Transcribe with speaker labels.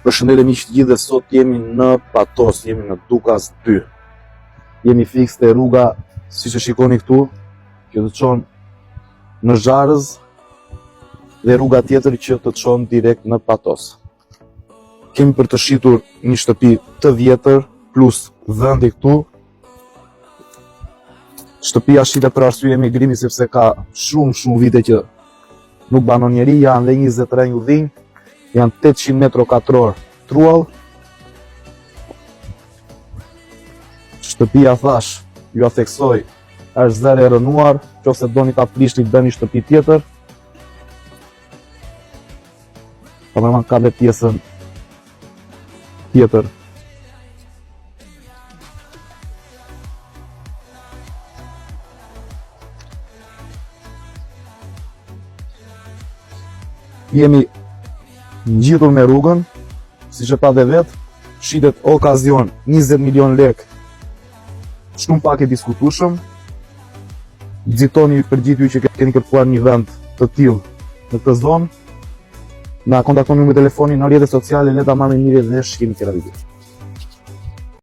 Speaker 1: Përshëndetje miq të gjithë, dhe sot jemi në Patos, jemi në Dukas 2. Jemi fiks te rruga, siç e shikoni këtu, që të çon në Zharës dhe rruga tjetër që të çon direkt në Patos. Kemi për të shitur një shtëpi të vjetër plus vendi këtu. Shtëpia shitet për arsye emigrimi sepse ka shumë vite që nuk banon njeri, janë dhe 23 udhinj. Janë 800 metro katror truall. Shtëpia, thash, ju a theksoj, është zero e rënuar, nëse doni ta flishni bëni shtëpi tjetër. Kameraman ka dhe pjesën tjetër. Jemi ngjitur me rrugën, siç e pa dhe vet, shitet okazion 20 milion lek. Shumë pak e diskutueshëm. Nxitoni përgjithë ju që keni kërkuar një vend të tillë në këtë zonë. Na kontaktoni me telefonin në rrjetet sociale, le ta marrim një vesh, kemi këtë video.